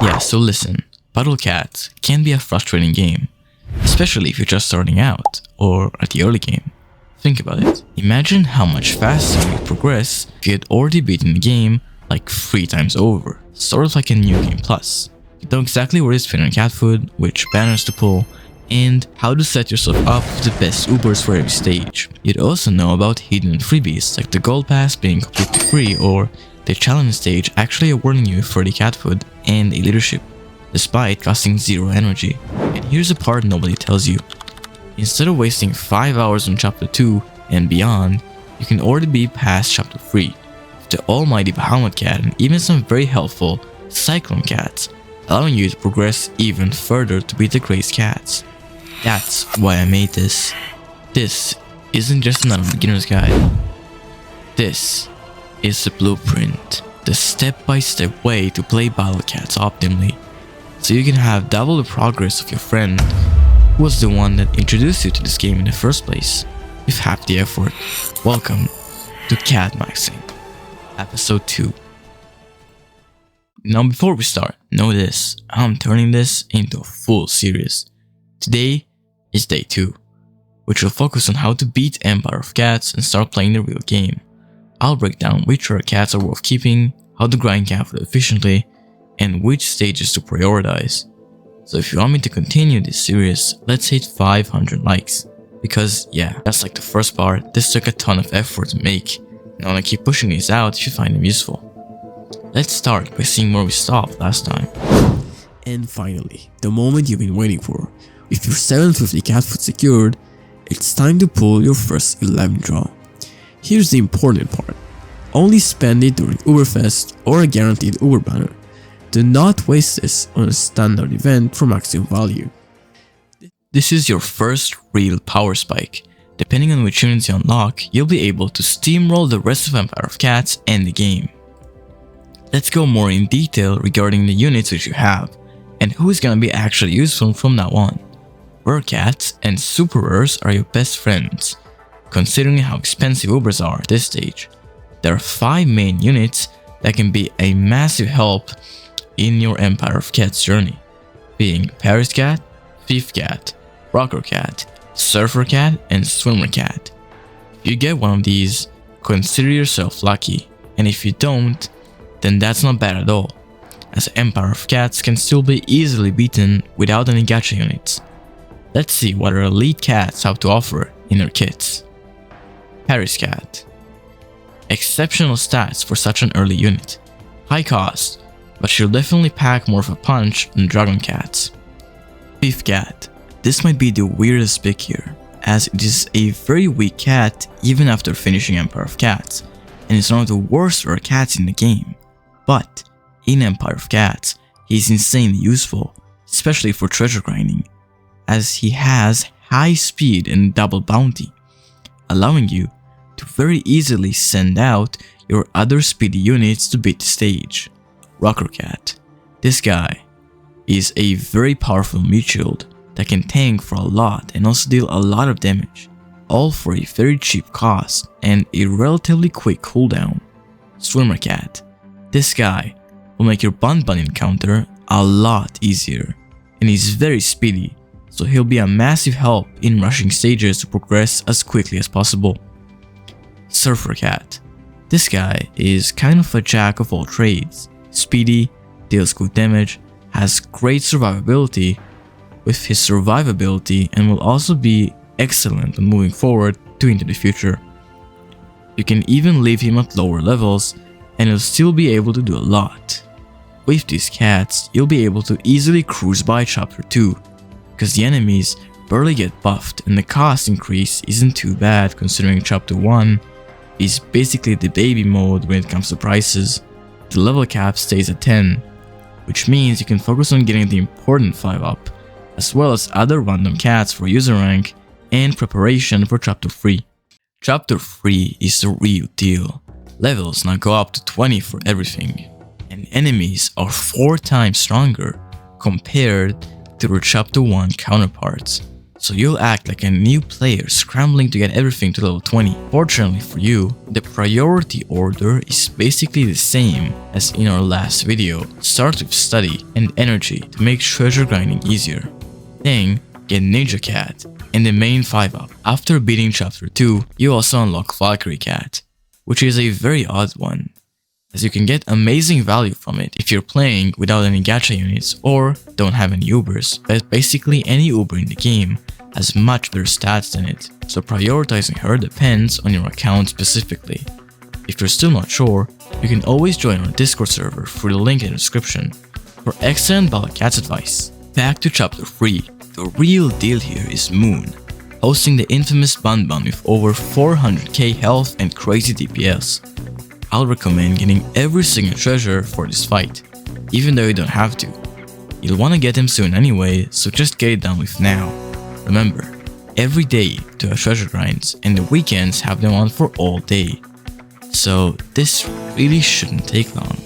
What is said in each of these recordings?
Yeah, so listen, Battle Cats can be a frustrating game, especially if you're just starting out or at the early game. Think about it. Imagine how much faster you'd progress if you had already beaten the game like 3 times over, sort of like a new game plus. You know exactly where to spin on CatFood, which banners to pull, and how to set yourself up with the best Ubers for every stage. You'd also know about hidden freebies like the Gold Pass being completely free or the challenge stage actually awarding you FREDJI CatFood and a leadership, despite costing 0 energy. And here's the part nobody tells you. Instead of wasting 5 hours on chapter 2 and beyond, you can already be past chapter 3 with the almighty Bahamut Cat and even some very helpful Cyclone Cats, allowing you to progress even further to beat the crazed cats. That's why I made this. This isn't just another beginner's guide. This is the blueprint, the step-by-step way to play Battle Cats optimally, so you can have double the progress of your friend who was the one that introduced you to this game in the first place, with half the effort. Welcome to Cat Maxing, episode 2. Now before we start, know this, I'm turning this into a full series. Today is day 2, which will focus on how to beat Empire of Cats and start playing the real game. I'll break down which rare cats are worth keeping, how to grind CatFood efficiently, and which stages to prioritize. So if you want me to continue this series, let's hit 500 likes. Because yeah, that's like the first part, this took a ton of effort to make, and I wanna keep pushing these out if you find them useful. Let's start by seeing where we stopped last time. And finally, the moment you've been waiting for. With your 750 CatFood secured, it's time to pull your first 11 draw. Here's the important part. Only spend it during Uberfest or a guaranteed Uber banner. Do not waste this on a standard event for maximum value. This is your first real power spike. Depending on which units you unlock, you'll be able to steamroll the rest of Empire of Cats and the game. Let's go more in detail regarding the units which you have, and who is gonna be actually useful from now on. Rare cats and super rares are your best friends, considering how expensive Ubers are at this stage. There are 5 main units that can be a massive help in your Empire of Cats journey, being Paris Cat, Thief Cat, Rocker Cat, Surfer Cat, and Swimmer Cat. If you get one of these, consider yourself lucky, and if you don't, then that's not bad at all, as Empire of Cats can still be easily beaten without any gatcha units. Let's see what our elite cats have to offer in their kits. Paris Cat. Exceptional stats for such an early unit. High cost, but she'll definitely pack more of a punch than Dragon Cats. Thief Cat. This might be the weirdest pick here, as it is a very weak cat even after finishing Empire of Cats, and is one of the worst rare cats in the game. But in Empire of Cats, he's insanely useful, especially for treasure grinding, as he has high speed and double bounty, allowing you to very easily send out your other speedy units to beat the stage. Rocker Cat. This guy is a very powerful meat shield that can tank for a lot and also deal a lot of damage, all for a very cheap cost and a relatively quick cooldown. Swimmer Cat. This guy will make your Bun encounter a lot easier, and he's very speedy, so he'll be a massive help in rushing stages to progress as quickly as possible. Surfer Cat. This guy is kind of a jack of all trades, speedy, deals good damage, has great survivability with his survivability, and will also be excellent when moving forward to into the future. You can even leave him at lower levels and he'll still be able to do a lot. With these cats, you'll be able to easily cruise by chapter 2, because the enemies barely get buffed and the cost increase isn't too bad considering chapter 1 is basically the baby mode when it comes to prices. The level cap stays at 10, which means you can focus on getting the important 5 up, as well as other random cats for user rank and preparation for chapter 3. Chapter 3 is the real deal. Levels now go up to 20 for everything, and enemies are 4 times stronger compared to their chapter 1 counterparts, so you'll act like a new player scrambling to get everything to level 20. Fortunately for you, the priority order is basically the same as in our last video. Start with study and energy to make treasure grinding easier. Then get Ninja Cat and the main 5-up. After beating chapter 2, you also unlock Valkyrie Cat, which is a very odd one, as you can get amazing value from it if you're playing without any gacha units or don't have any Ubers, but basically any Uber in the game has much better stats than it, so prioritizing her depends on your account specifically. If you're still not sure, you can always join our Discord server through the link in the description for excellent Battle Cats advice. Back to chapter 3, the real deal here is Moon, hosting the infamous Bun Bun with over 400k health and crazy DPS. I'll recommend getting every single treasure for this fight, even though you don't have to. You'll want to get him soon anyway, so just get it done with now. Remember, every day to have treasure grinds, and the weekends have them on for all day. So this really shouldn't take long.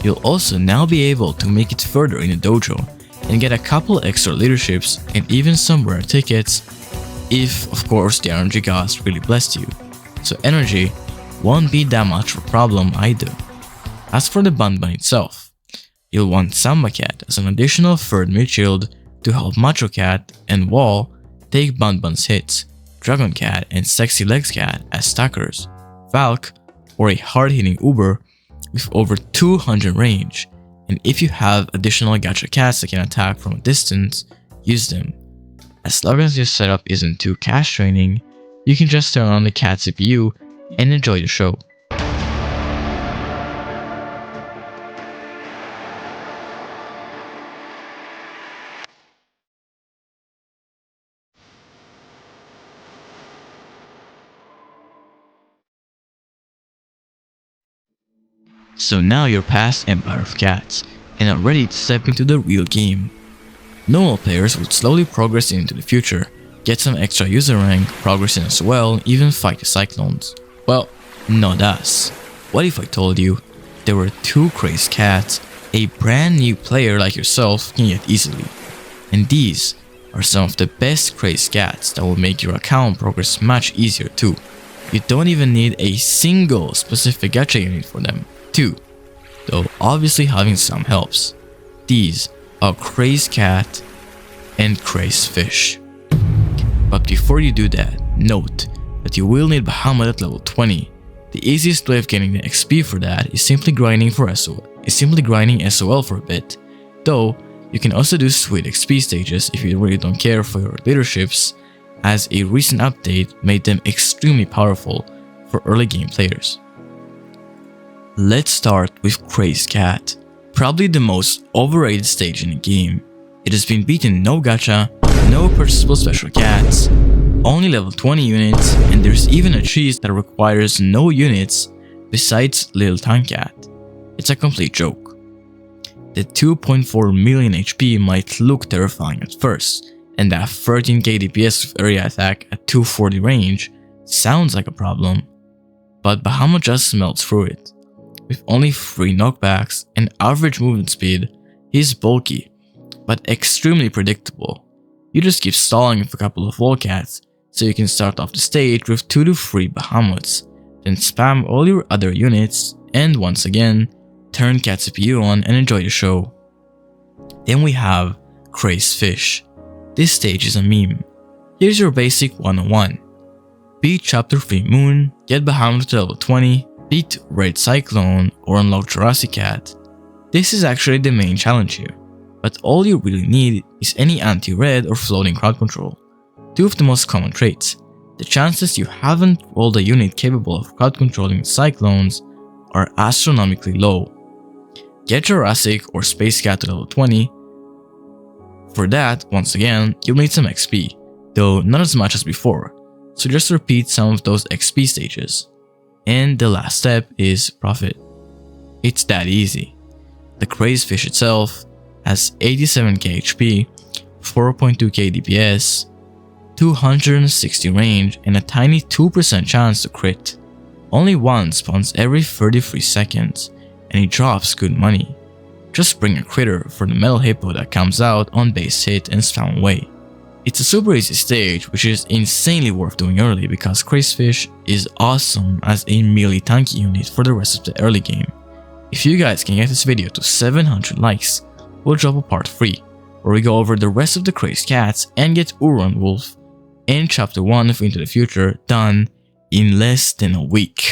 You'll also now be able to make it further in the dojo and get a couple extra leaderships and even some rare tickets, if of course the RNG gods really blessed you. So energy won't be that much of a problem either. As for the Bun Bun itself, you'll want Samba Cat as an additional third mid shield to help Macho Cat and Wall take Bun Bun's hits, Dragon Cat and Sexy Legs Cat as stackers, Valk or a hard-hitting Uber with over 200 range, and if you have additional gacha cats that can attack from a distance, use them. As long as your setup isn't too cash draining, you can just turn on the cat CPU and enjoy the show. So now you're past Empire of Cats and are ready to step into the real game. Normal players would slowly progress into the future, get some extra user rank, progress in as well, even fight the Cyclones. Well, not us. What if I told you there were 2 crazed cats a brand new player like yourself can get easily? And these are some of the best crazed cats that will make your account progress much easier too. You don't even need a single specific gacha unit for them too, though obviously having some helps. These are Crazed Cat and Crazed Fish. But before you do that, note that you will need Bahamut at level 20. The easiest way of getting the XP for that is simply grinding SOL for a bit, though you can also do sweet XP stages if you really don't care for your leaderships, as a recent update made them extremely powerful for early game players. Let's start with Crazed Cat, probably the most overrated stage in the game. It has been beaten no gacha, no purchasable special cats, only level 20 units, and there's even a cheese that requires no units besides Little Tank Cat. It's a complete joke. The 2.4 million HP might look terrifying at first, and that 13k DPS with area attack at 240 range sounds like a problem, but Bahamut just melts through it. With only 3 knockbacks and average movement speed, he's bulky, but extremely predictable. You just keep stalling with a couple of wallcats, so you can start off the stage with 2 to 3 Bahamuts, then spam all your other units, and once again, turn Cat CPU on and enjoy the show. Then we have Crazed Fish. This stage is a meme. Here's your basic 101. Beat Chapter 3 Moon, get Bahamut to level 20, beat Red Cyclone or unlock Jurassic Cat. This is actually the main challenge here, but all you really need is any anti-red or floating crowd control, 2 of the most common traits. The chances you haven't rolled a unit capable of crowd controlling Cyclones are astronomically low. Get Jurassic or Space Cat to level 20. For that, once again, you'll need some XP, though not as much as before, so just repeat some of those XP stages. And the last step is Profit. It's that easy. The Crazed Fish itself has 87k HP, 4.2k DPS, 260 range, and a tiny 2% chance to crit. Only one spawns every 33 seconds, and he drops good money. Just bring a critter for the metal hippo that comes out on base hit and spam away. It's a super easy stage, which is insanely worth doing early because Crazed Fish is awesome as a melee tanky unit for the rest of the early game. If you guys can get this video to 700 likes, we'll drop a part 3, where we go over the rest of the crazed cats and get Uran Wolf in chapter 1 of Into the Future done in less than a week.